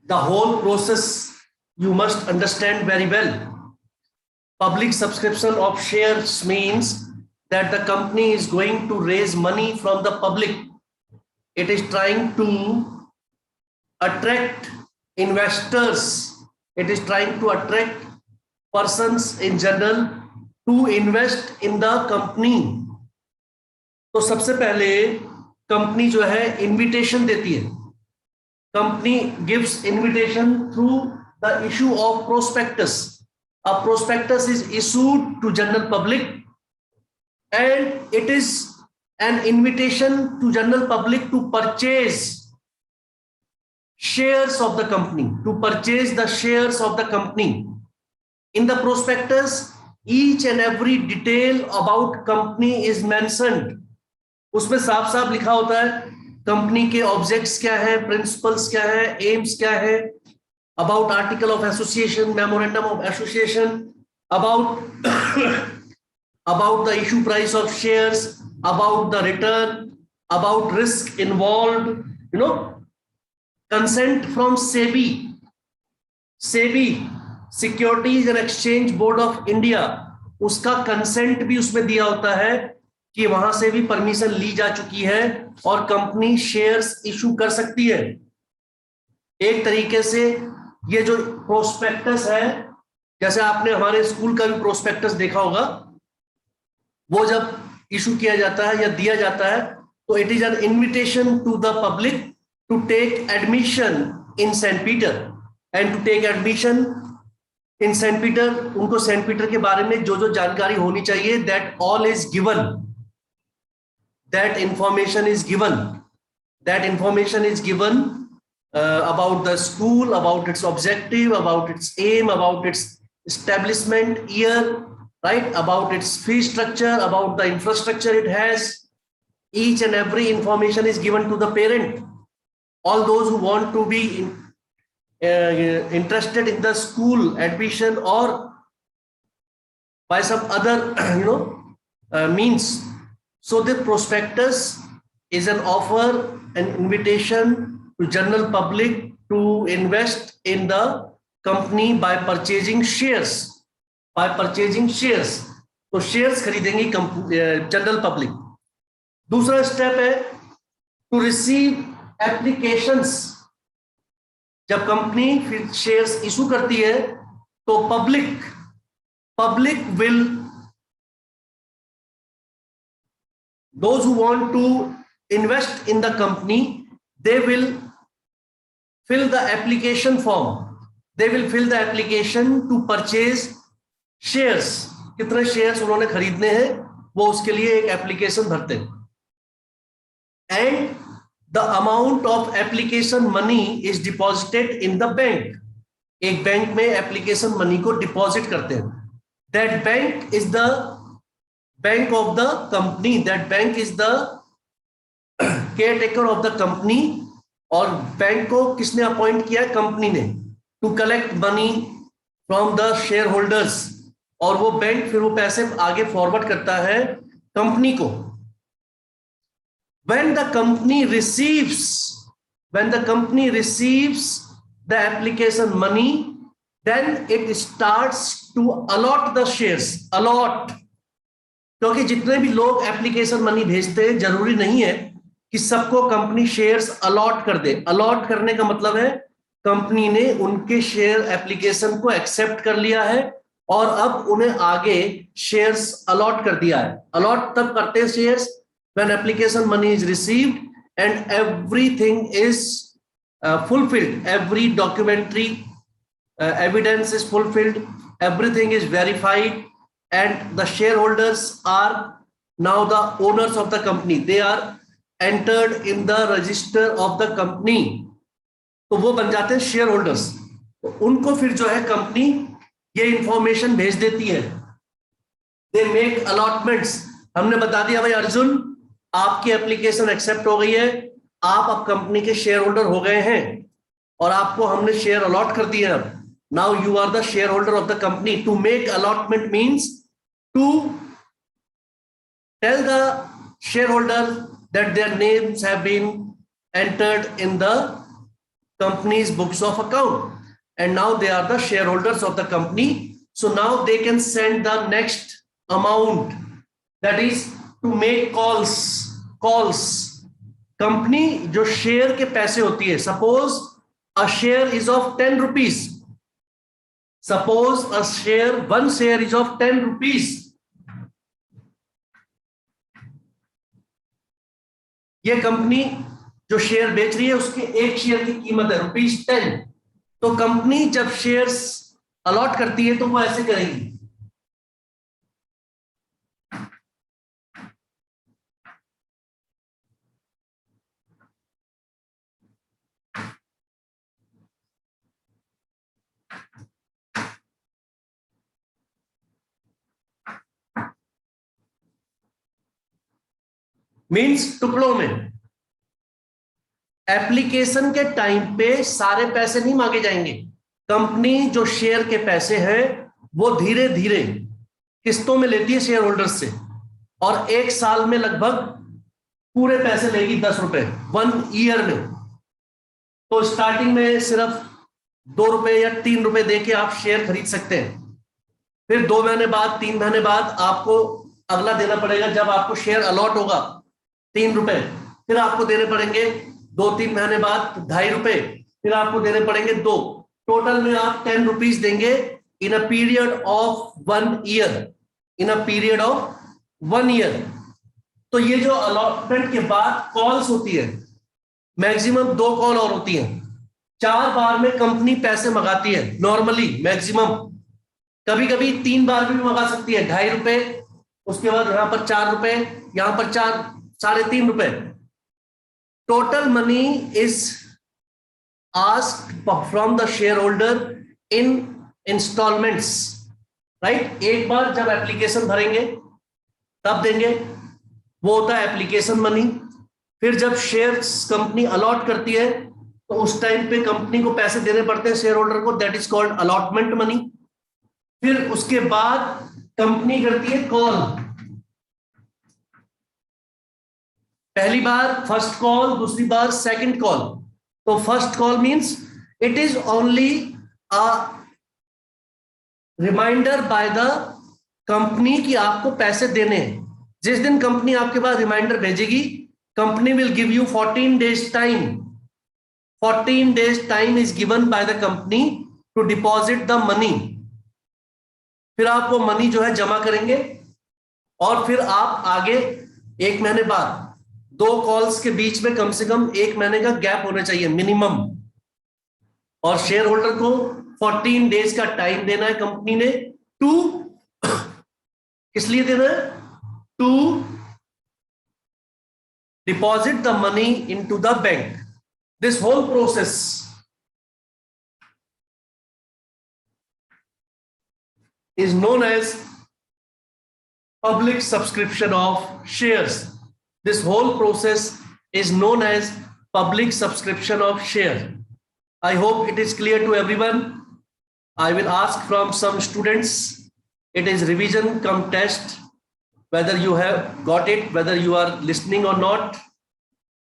The whole process you must understand very well. Public subscription of shares means that the company is going to raise money from the public. It is trying to attract investors. It is trying to attract persons in general to invest in the company. तो सबसे पहले company जो है invitation देती है. Company gives invitation through the issue of prospectus. A prospectus is issued to general public, and it is an invitation to general public to purchase shares of the company, to purchase the shares of the company. In the prospectus, each and every detail about company is mentioned. उसमें साफ साफ लिखा होता है company के objects क्या है, principles क्या है, एम्स क्या है, about article of association, memorandum of association, about about the issue price of shares, about the return, about risk involved, consent from SEBI, Securities and Exchange Board of India, उसका consent भी उसमें दिया होता है कि वहां से भी परमिशन ली जा चुकी है और कंपनी शेयर्स इशू कर सकती है. एक तरीके से ये जो प्रोस्पेक्टस है, जैसे आपने हमारे स्कूल का भी प्रोस्पेक्टस देखा होगा, वो जब इशू किया जाता है या दिया जाता है तो it is an invitation to the public to take admission in Saint Peter. And to take admission in Saint Peter, उनको सेंट पीटर के बारे में जो जो जानकारी होनी चाहिए, that all is given, that information is given, that information is given about the school, about its objective, about its aim, about its establishment year, right, about its fee structure, about the infrastructure it has. Each and every information is given to the parent. All those who want to be interested in the school admission or by some other means. So the prospectus is an offer, an invitation to general public to invest in the company by purchasing shares. By purchasing shares, तो shares खरीदेंगी general public. दूसरा step है to receive applications. जब company फिर shares issue करती है तो public will, those who want to invest in the company, they will fill the application form. They will fill the application to purchase shares. कितने shares उन्होंने खरीदने हैं वो उसके लिए एक एप्लीकेशन भरते हैं. And the amount of application money is deposited in the bank. एक बैंक में एप्लीकेशन मनी को डिपॉजिट करते हैं. That bank is the bank of the company. That bank is the caretaker of the company. और bank को किसने appoint किया? Company ने, to collect money from the share holders. और वो बैंक फिर वो पैसे आगे फॉरवर्ड करता है कंपनी को. when the company receives the application money, then it starts to allot the shares. allot, क्योंकि जितने भी लोग एप्लीकेशन मनी भेजते हैं जरूरी नहीं है कि सबको कंपनी शेयर्स अलॉट कर दे. अलॉट करने का मतलब है कंपनी ने उनके शेयर एप्लीकेशन को एक्सेप्ट कर लिया है और अब उन्हें आगे शेयर्स अलॉट कर दिया है. अलॉट तब करते हैं shares when application money is received and everything is fulfilled, every documentary evidence is fulfilled, everything is verified, and the share holders are now the owners of the company. They are entered in the register of the company. तो वो बन जाते हैं share holders. तो उनको फिर जो है कंपनी ये इंफॉर्मेशन भेज देती है. They make allotments. हमने बता दिया भाई अर्जुन आपकी एप्लीकेशन एक्सेप्ट हो गई है, आप अब कंपनी के शेयर होल्डर हो गए हैं और आपको हमने शेयर अलॉट कर दिए. अब now you are the share holder of the company. To make allotment means to tell the share holder that their names have been entered in the company's books of account, and now they are the shareholders of the company. So now they can send the next amount, that is to make calls. Company जो share के पैसे होती है, suppose a share is of 10 rupees, suppose a share, one share is of 10 rupees, ये company जो share बेच रही है उसके एक शेयर की कीमत है ₹10। तो कंपनी जब शेयर्स अलॉट करती है तो वो ऐसे करेगी, मींस टुकड़ों में। एप्लीकेशन के टाइम पे सारे पैसे नहीं मांगे जाएंगे, कंपनी जो शेयर के पैसे हैं वो धीरे धीरे किस्तों में लेती है शेयर होल्डर्स से, और एक साल में लगभग पूरे पैसे लेगी 10 रुपए 1 ईयर में। तो स्टार्टिंग में सिर्फ 2 रुपए या 3 रुपए देके आप शेयर खरीद सकते हैं, फिर 2 महीने बाद 3 महीने बाद आपको अगला देना पड़ेगा, जब आपको शेयर अलॉट होगा 3 रुपए, फिर आपको देने पड़ेंगे 2-3 महीने बाद 2.5 रुपए, फिर आपको देने पड़ेंगे 2। टोटल में आप 10 रुपीज देंगे in a period of 1 year, in a period of 1 year. तो ये जो अलॉटमेंट के बाद कॉल्स होती है, मैक्सिमम 2 कॉल और होती है, 4 बार में कंपनी पैसे मंगाती है नॉर्मली, मैक्सिमम। कभी कभी 3 बार भी मंगा सकती है, 2.5 रुपए, उसके बाद यहां पर 4 रुपए, यहां पर 3.5 रुपए। Total money is asked from the share holder in installments, right. एक बार जब एप्लीकेशन भरेंगे तब देंगे, वो होता है एप्लीकेशन मनी। फिर जब शेयर्स कंपनी अलॉट करती है तो उस टाइम पे कंपनी को पैसे देने पड़ते हैं शेयर होल्डर को, that is called allotment money. फिर उसके बाद कंपनी करती है कॉल, पहली बार फर्स्ट कॉल, दूसरी बार सेकंड कॉल। तो first call means it is only a reminder by the company कि आपको पैसे देने हैं। जिस दिन कंपनी आपके पास रिमाइंडर भेजेगी, company will give you 14 days time. 14 days time is given by the company to deposit the money. फिर आप वो मनी जो है जमा करेंगे, और फिर आप आगे 1 महीने बाद 2 कॉल्स के बीच में कम से कम 1 महीने का गैप होना चाहिए मिनिमम, और शेयर होल्डर को 14 डेज का टाइम देना है कंपनी ने टू किस लिए देना है, to deposit the money into the bank. This whole process is known as public subscription of shares. This whole process is known as public subscription of share. I hope it is clear to everyone. I will ask from some students. It is revision cum test, whether you have got it, whether you are listening or not.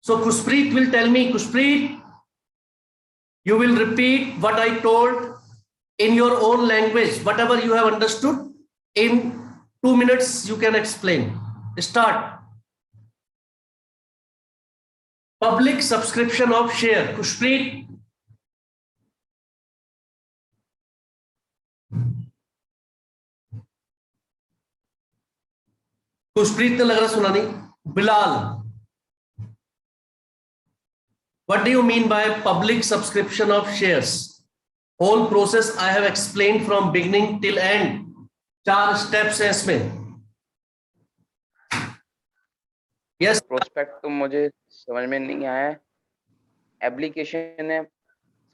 So Kushpreet will tell me. Kushpreet, you will repeat what I told in your own language, whatever you have understood. In 2 minutes you can explain. Start. Public subscription of share. Kushpreet. Kushpreet ने लग रहा सुना नहीं। Bilal, what do you mean by public subscription of shares? Whole process I have explained from beginning till end. 4 steps है इसमें। Yes. Prospect तो मुझे समझ में नहीं आया। एप्लीकेशन है,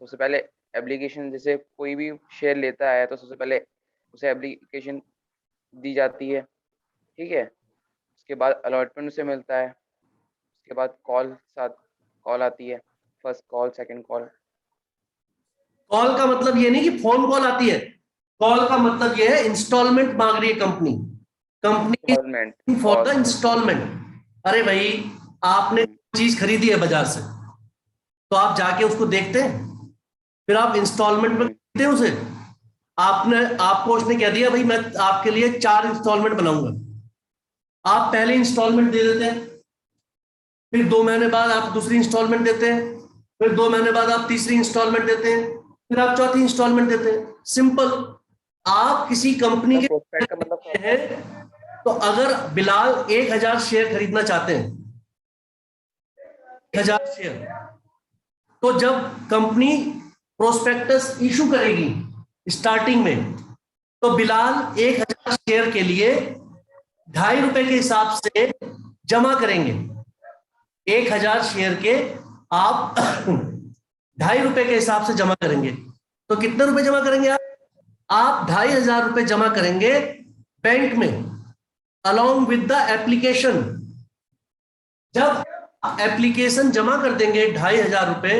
सबसे पहले एप्लीकेशन, जैसे कोई भी शेयर लेता है तो सबसे पहले उसे एप्लीकेशन दी जाती है, ठीक है। उसके बाद अलॉटमेंट उसे मिलता है, उसके बाद कॉल आती है, first call, second call. Call का मतलब ये नहीं कि फोन कॉल आती है, कॉल का मतलब ये है इंस्टॉलमेंट मांग रही है कंपनी फॉर द इंस्टॉलमेंट। अरे भाई, आपने चीज खरीदी है बाजार से, तो आप जाके उसको देखते हैं, फिर आप इंस्टॉलमेंट में देते हैं उसे। आपको उसने कह दिया भाई मैं आपके लिए 4 इंस्टॉलमेंट बनाऊंगा, आप पहले इंस्टॉलमेंट दे देते हैं, फिर 2 महीने बाद आप दूसरी इंस्टॉलमेंट देते हैं, फिर 2 महीने बाद आप तीसरी इंस्टॉलमेंट देते हैं, फिर आप चौथी इंस्टॉलमेंट देते हैं। सिंपल। आप किसी कंपनी के प्रोस्पेक्ट का मतलब क्या हैं, तो अगर बिलाल 1000 शेयर खरीदना चाहते हैं, 1000 शेयर, तो जब कंपनी प्रोस्पेक्टस इशू करेगी स्टार्टिंग में, तो बिलाल 1000 शेयर के लिए ₹2.5 के हिसाब से जमा करेंगे। 1000 शेयर के आप ₹2.5 के हिसाब से जमा करेंगे। तो कितने रुपए जमा करेंगे आप 2,500 रुपए जमा करेंगे बैंक में अलॉन्ग विद द एप्लीकेशन। जब एप्लीकेशन जमा कर देंगे 2,500 रुपए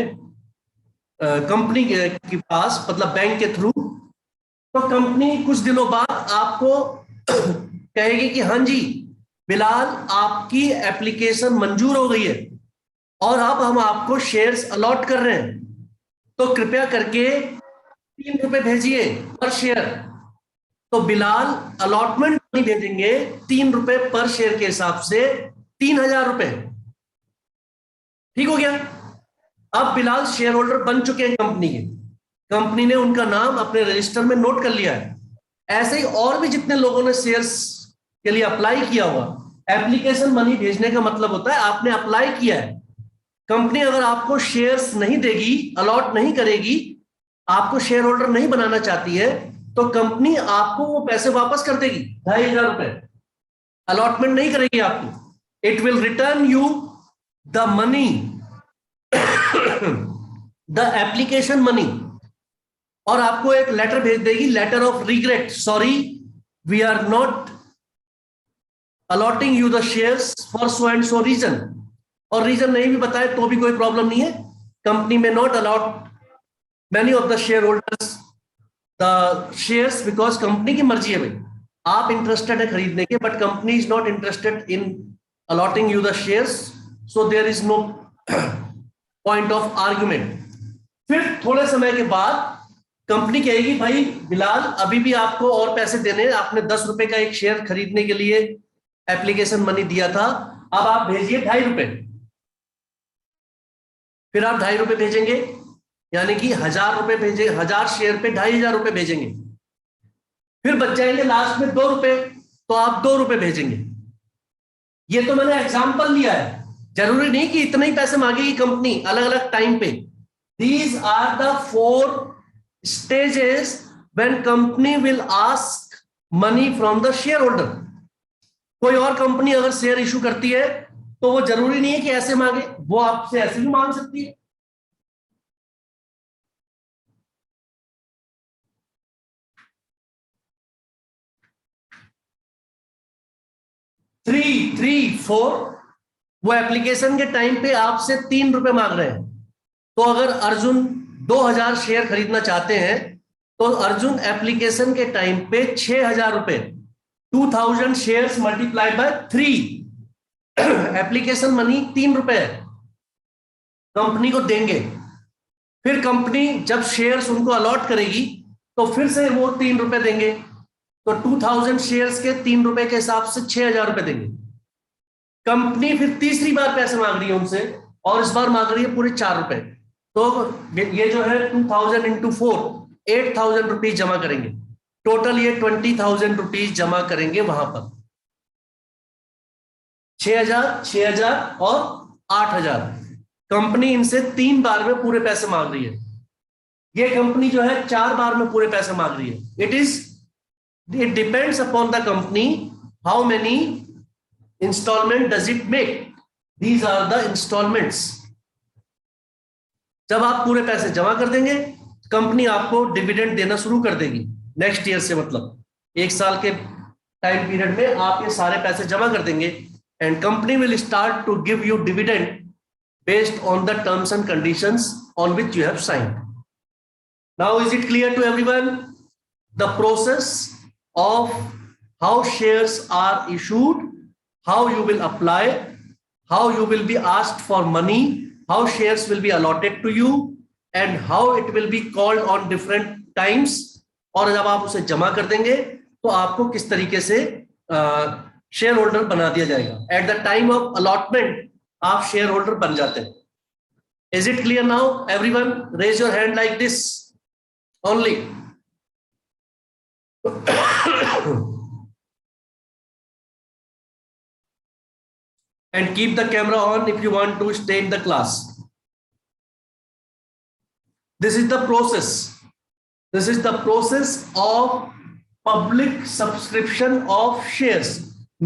कंपनी के पास, मतलब बैंक के थ्रू, तो कंपनी कुछ दिनों बाद आपको कहेगी कि हाँ जी बिलाल आपकी एप्लीकेशन मंजूर हो गई है और अब हम आपको शेयर्स अलॉट कर रहे हैं, तो कृपया करके 3 रुपए भेजिए पर शेयर। तो बिलाल अलॉटमेंट नहीं भेजेंगे 3 रुपए पर शेयर के हिसाब से 3,000 रुपए। ठीक हो गया। अब बिलाल शेयर होल्डर बन चुके हैं कंपनी के, कंपनी ने उनका नाम अपने रजिस्टर में नोट कर लिया है। ऐसे ही और भी जितने लोगों ने शेयर्स के लिए अप्लाई किया हुआ, एप्लीकेशन मनी भेजने का मतलब होता है आपने अप्लाई किया है। कंपनी अगर आपको शेयर्स नहीं देगी, अलॉट नहीं करेगी, आपको शेयर होल्डर नहीं बनाना चाहती है, तो कंपनी आपको वो पैसे वापस कर देगी, 2,500 रुपए। अलॉटमेंट नहीं करेगी आपको, it will return you the money, the application money, और आपको एक लेटर भेज देगी, letter of regret, sorry we are not allotting you the shares for so and so reason. और रीजन नहीं भी बताए तो भी कोई प्रॉब्लम नहीं है, कंपनी में not allot many of the shareholders the shares because company की मर्जी है भाई, आप इंटरेस्टेड है खरीदने के, but company is not interested in allotting you the shares, so there is no point of argument. फिर थोड़े समय के बाद कंपनी कहेगी भाई बिलाल अभी भी आपको और पैसे देने, आपने 10 रुपए का एक शेयर खरीदने के लिए एप्लीकेशन मनी दिया था, अब आप भेजिए 2.5 रुपए। फिर आप 2.5 रुपए भेजेंगे, यानी कि 1,000 रुपए भेजे, 1,000 शेयर पे 2,500 रुपए भेजेंगे। फिर बच जाएंगे लास्ट में 2 रुपए, तो आप 2 रुपए भेजेंगे। ये तो मैंने एग्जांपल लिया है, जरूरी नहीं कि इतने ही पैसे मांगेगी कंपनी अलग अलग टाइम पे। These are the 4 stages when company will ask money from the share holder. कोई और कंपनी अगर शेयर इशू करती है तो वो जरूरी नहीं है कि ऐसे मांगे, वो आपसे ऐसे भी मांग सकती है। थ्री फोर, वो एप्लीकेशन के टाइम पे आपसे 3 रुपए मांग रहे हैं, तो अगर अर्जुन 2,000 शेयर खरीदना चाहते हैं तो अर्जुन एप्लीकेशन के टाइम पे 6,000 रुपए, 2,000 shares multiply by 3, application money 3 रुपए कंपनी को देंगे। फिर कंपनी जब शेयर्स उनको अलॉट करेगी तो फिर से वो 3 रुपए देंगे, तो 2,000 शेयर्स के 3 रुपए के हिसाब से 6,000 रुपए देंगे। कंपनी फिर तीसरी बार पैसे मांग रही है उनसे, और इस बार मांग रही है पूरे 4 रुपए, तो ये जो है 2,000 इंटू 4, 8,000 रुपीज जमा करेंगे। टोटल ये 20,000 रुपीज जमा करेंगे वहां पर। 6,000, 6,000 और 8,000। कंपनी इनसे 3 बार में पूरे पैसे मांग रही है, ये कंपनी जो है 4 बार में पूरे पैसे मांग रही है। It depends upon the company how many installment does it make. These are the installments. जब आप पूरे पैसे जमा कर देंगे, कंपनी आपको डिविडेंड देना शुरू कर देगी नेक्स्ट ईयर से, मतलब 1 साल के टाइम पीरियड में आप ये सारे पैसे जमा कर देंगे, and company will start to give you dividend based on the terms and conditions on which you have signed. Now is it clear to everyone the process of how shares are issued, how you will apply, how you will be asked for money, how shares will be allotted to you, and how it will be called on different times, और जब आप उसे जमा कर देंगे तो आपको किस तरीके से शेयर होल्डर बना दिया जाएगा। At the time of allotment आप शेयर होल्डर बन जाते हैं। Is it clear now everyone? Raise your hand like this only. And keep the camera on if you want to stay in the class. This is the process. This is the process of public subscription of shares.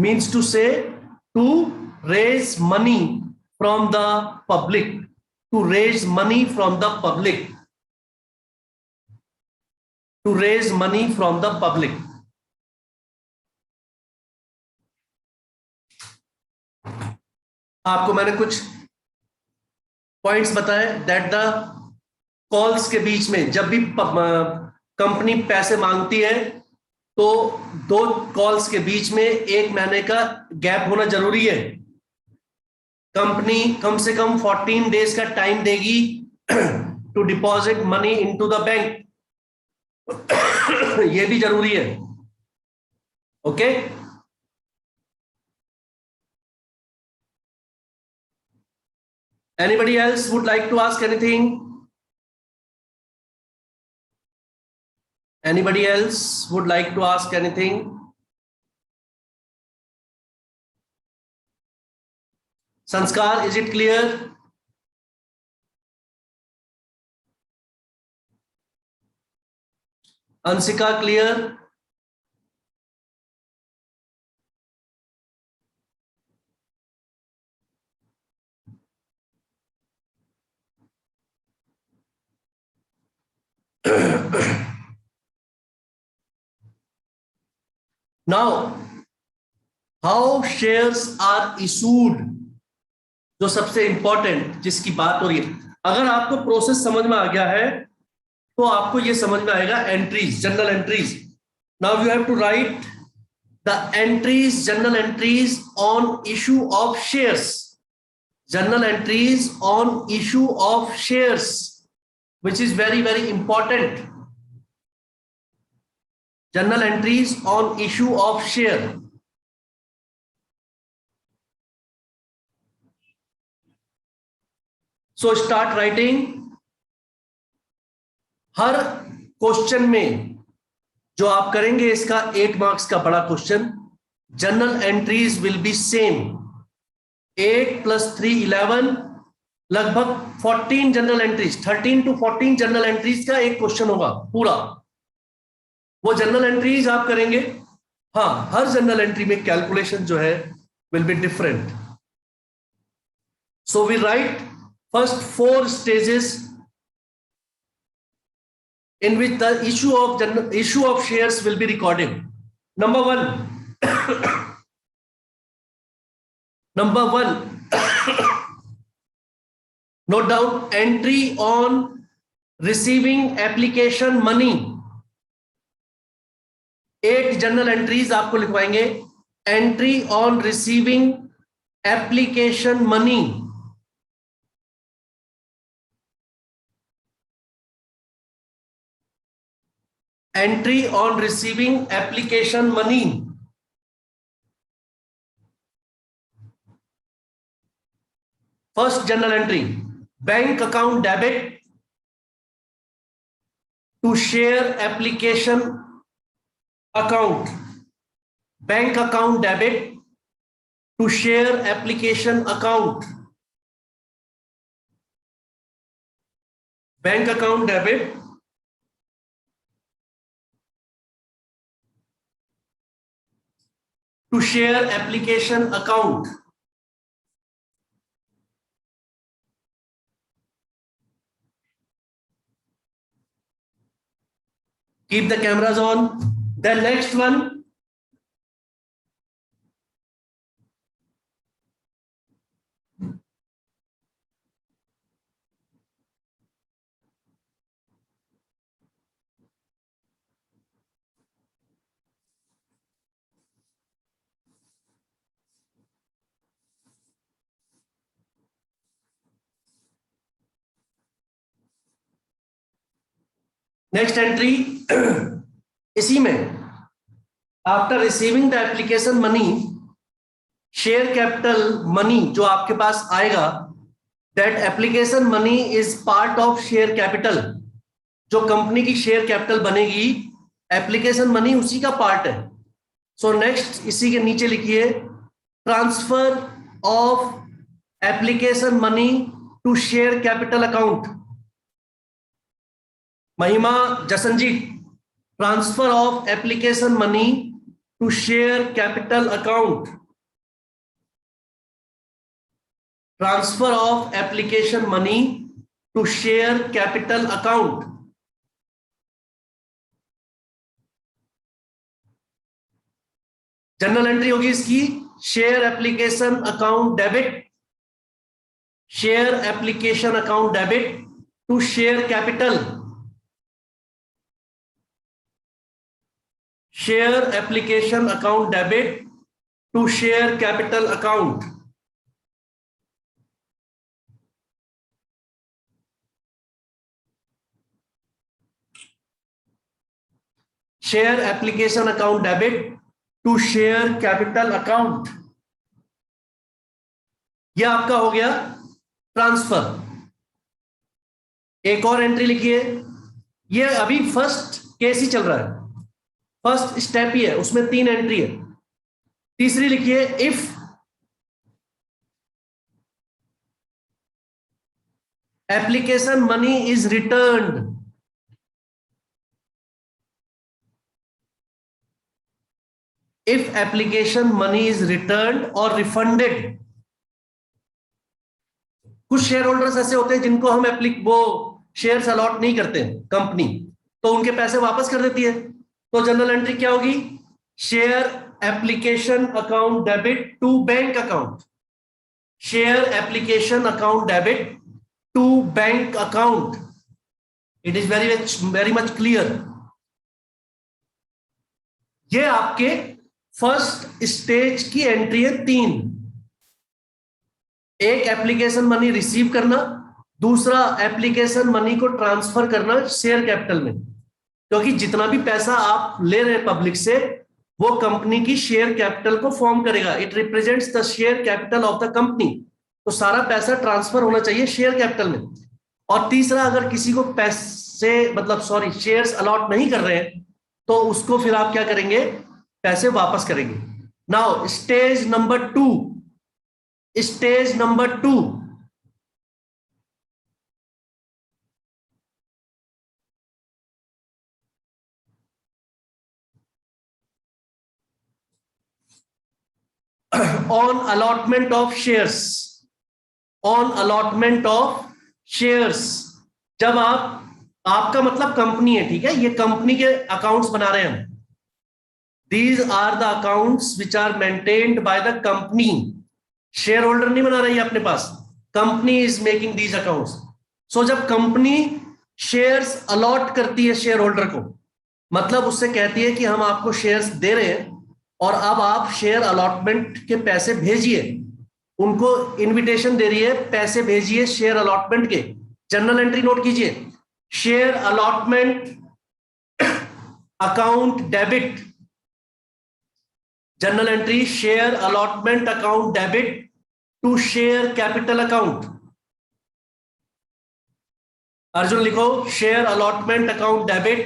Means to say, to raise money from the public. To raise money from the public. To raise money from the public. आपको मैंने कुछ points बताए that the calls के बीच में जब भी company पैसे मांगती है तो 2 कॉल्स के बीच में 1 महीने का गैप होना जरूरी है। कंपनी कम से कम 14 डेज का टाइम देगी to deposit money into the bank. ये भी जरूरी है। Okay Anybody else would like to ask anything? Anybody else would like to ask anything? Sanskar, is it clear? Ansika, clear? Now, how shares are issued? जो सबसे important जिसकी बात हो रही है, अगर आपको प्रोसेस समझ में आ गया है तो आपको ये समझ में आएगा entries, general entries. Now you have to write the entries, general entries on issue of shares, general entries on issue of shares, which is very very important. Journal entries on issue of share. So start writing. Her question में जो आप करेंगे इसका 8 marks का बड़ा question, general entries will be same. 8 + 3 11, लगभग 14 general entries, 13 to 14 general entries का एक क्वेश्चन होगा पूरा। वो जनरल एंट्रीज आप करेंगे। हाँ, हर जनरल एंट्री में कैलकुलेशन जो है will be different. So we write first 4 stages in which the issue of shares will be recorded. Number 1 number 1 note down entry on receiving application money। 8 general entries आपको लिखवाएंगे। Entry on receiving application money, entry on receiving application money. First general entry, bank account debit to share application account, bank account debit to share application account, bank account debit to share application account। Keep the cameras on. The next one, next entry इसी में, after receiving the application money, share capital money जो आपके पास आएगा, that application money is part of share capital. जो company की share capital बनेगी, application money उसी का पार्ट है। सो नेक्स्ट इसी के नीचे लिखिए, transfer of application money to share capital account. Mahima Jasanjit, transfer of application money to share capital account. Transfer of application money to share capital account. General entry होगी इसकी, share application account debit, share application account debit to share capital, share application account debit to share capital account. Share application account debit to share capital account, यह आपका हो गया transfer. एक और entry लिखिए, यह अभी फर्स्ट केस ही चल रहा है, फर्स्ट स्टेप ही है, उसमें 3 एंट्री है। तीसरी लिखिए, if application money is returned, if application money is returned or refunded। कुछ शेयर होल्डर्स ऐसे होते हैं जिनको हम वो शेयर्स अलॉट नहीं करते कंपनी, तो उनके पैसे वापस कर देती है। तो जनरल एंट्री क्या होगी, share application account debit to bank account, share application account debit to bank account. It is very much clear. ये आपके फर्स्ट स्टेज की एंट्री है 3। एक एप्लीकेशन मनी रिसीव करना, दूसरा एप्लीकेशन मनी को ट्रांसफर करना शेयर कैपिटल में, क्योंकि जितना भी पैसा आप ले रहे हैं पब्लिक से, वो कंपनी की शेयर कैपिटल को फॉर्म करेगा। It represents the share capital of the company. तो सारा पैसा ट्रांसफर होना चाहिए शेयर कैपिटल में। और तीसरा, अगर किसी को पैसे शेयर्स अलॉट नहीं कर रहे हैं, तो उसको फिर आप क्या करेंगे, पैसे वापस करेंगे। Now stage number 2, stage number 2, on allotment of shares, on allotment of shares. जब आपका मतलब कंपनी है, ठीक है, ये कंपनी के अकाउंट्स बना रहे हैं हम। These are the accounts which are maintained by the company. Shareholder नहीं बना रही है अपने पास, company is making these accounts. So जब कंपनी शेयर्स अलॉट करती है शेयर होल्डर को, मतलब उससे कहती है कि हम आपको शेयर्स दे रहे हैं और अब आप शेयर अलॉटमेंट के पैसे भेजिए, उनको इनविटेशन दे रही है, पैसे भेजिए शेयर अलॉटमेंट के। जनरल एंट्री नोट कीजिए, share allotment account debit, general entry share allotment account debit to share capital account. Arjun लिखो, share allotment account debit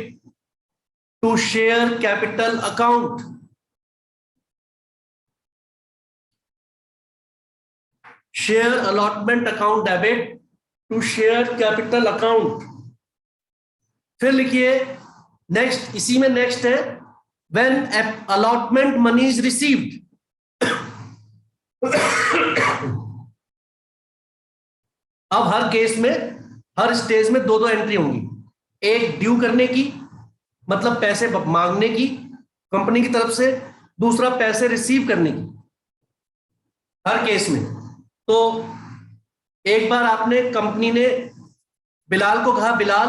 to share capital account. Share allotment account debit to share capital account. फिर लिखिए next, इसी में next है, when allotment money is received। अब हर case में, हर stage में 2-2 entry होंगी। एक ड्यू करने की, मतलब पैसे मांगने की कंपनी की तरफ से, दूसरा पैसे रिसीव करने की, हर केस में। तो एक बार आपने, कंपनी ने बिलाल को कहा, बिलाल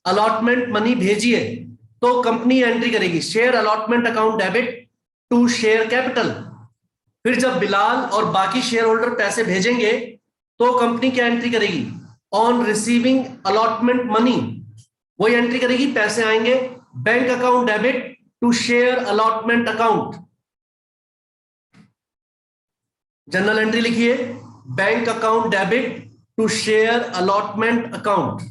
अलॉटमेंट मनी भेजिए, तो कंपनी एंट्री करेगी share allotment account debit to share capital. फिर जब बिलाल और बाकी शेयर होल्डर पैसे भेजेंगे, तो कंपनी क्या एंट्री करेगी, ऑन रिसीविंग अलॉटमेंट मनी, वही एंट्री करेगी, पैसे आएंगे bank account debit to share allotment account. General entry लिखिए, bank account debit to share allotment account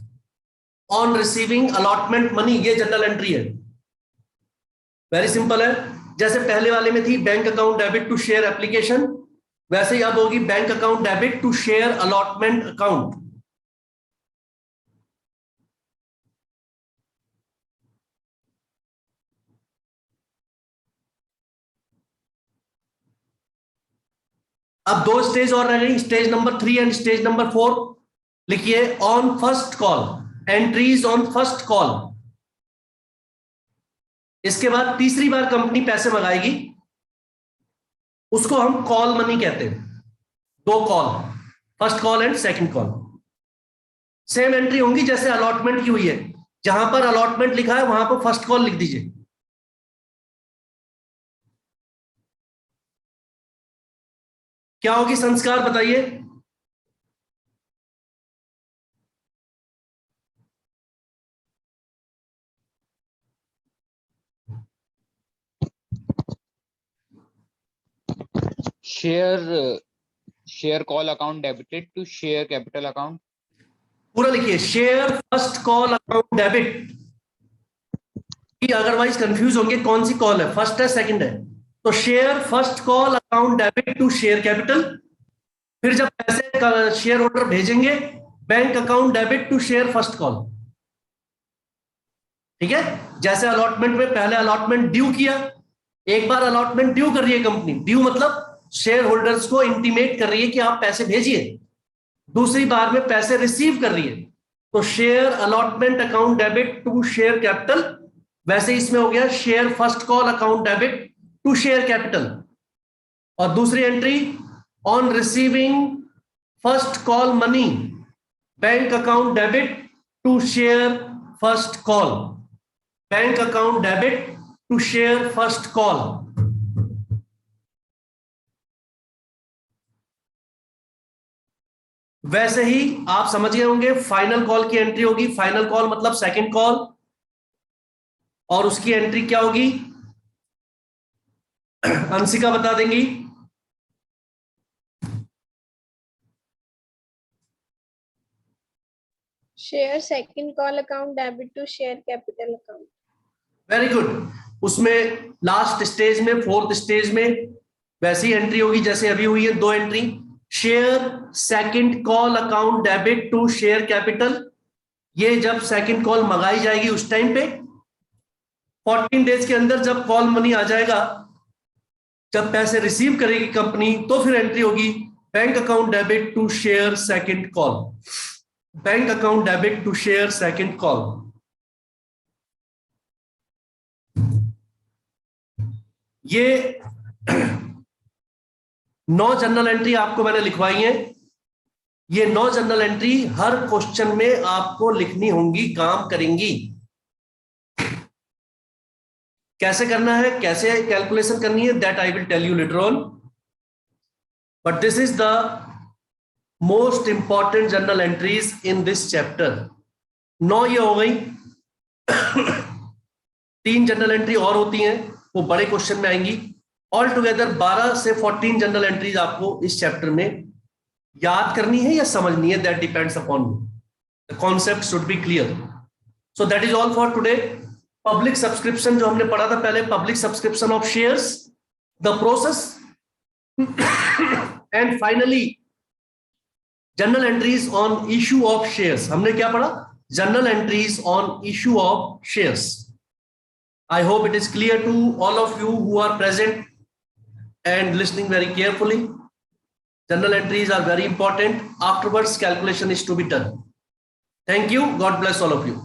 on receiving allotment money. ये जनरल एंट्री है, वेरी सिंपल है। जैसे पहले वाले में थी bank account debit to share application, वैसे ही अब होगी bank account debit to share allotment account. अब 2 स्टेज और रह गई, stage number 3 and stage number 4। लिखिए, on first call, entries on first call. इसके बाद तीसरी बार कंपनी पैसे मंगाएगी, उसको हम कॉल मनी कहते हैं। 2 call, first call and second call. Same entry होंगी जैसे अलॉटमेंट की हुई है, जहां पर अलॉटमेंट लिखा है वहां पर फर्स्ट कॉल लिख दीजिए। क्या होगी संस्कार, बताइए। Share call account debited to share capital account. पूरा लिखिए, share first call account debit. Otherwise confuse होंगे कौन सी कॉल है, फर्स्ट है सेकंड है। तो share first call account debit to share capital. फिर जब पैसे शेयर होल्डर भेजेंगे, bank account debit to share first call. ठीक है, जैसे अलॉटमेंट में पहले अलॉटमेंट ड्यू किया, एक बार अलॉटमेंट ड्यू कर रही है कंपनी, ड्यू मतलब शेयर होल्डर्स को इंटीमेट कर रही है कि आप पैसे भेजिए। दूसरी बार में पैसे रिसीव कर रही है, तो share allotment account debit to share capital. वैसे इसमें हो गया share first call account debit to share capital. और दूसरी entry, on receiving first call money, bank account debit to share first call. Bank account debit to share first call. वैसे ही आप समझ गए होंगे, फाइनल कॉल की एंट्री होगी। फाइनल कॉल मतलब सेकंड कॉल, और उसकी एंट्री क्या होगी अंशिका बता देंगी। Share second call account debit to share capital account. Very good. उसमें लास्ट स्टेज में, 4th स्टेज में वैसी एंट्री होगी जैसे अभी हुई है, 2 entry. Share second call account debit to share capital. ये जब सेकंड कॉल मंगाई जाएगी उस टाइम पे 14 डेज के अंदर जब कॉल मनी आ जाएगा, जब पैसे रिसीव करेगी कंपनी, तो फिर एंट्री होगी bank account debit to share second call. Bank account debit to share second call. ये 9 जनरल एंट्री आपको मैंने लिखवाई है। ये 9 जनरल एंट्री हर क्वेश्चन में आपको लिखनी होंगी, काम करेंगी। कैसे करना है, कैसे कैलकुलेशन करनी है, that I will tell you later on, but this is the most important general entries in this chapter. 9 ये हो गई। 3 जनरल एंट्री और होती हैं, वो बड़े क्वेश्चन में आएंगी। ऑल टुगेदर 12 से 14 जनरल एंट्रीज आपको इस चैप्टर में याद करनी है या समझनी है, that depends upon you. The concept should be clear. So that is all for today. Public subscription जो हमने पढ़ा था पहले, public subscription of shares, the process, and finally general entries on issue of shares. हमने क्या पढ़ा? General entries on issue of shares. I hope it is clear to all of you who are present and listening very carefully. General entries are very important. Afterwards, calculation is to be done. Thank you. God bless all of you.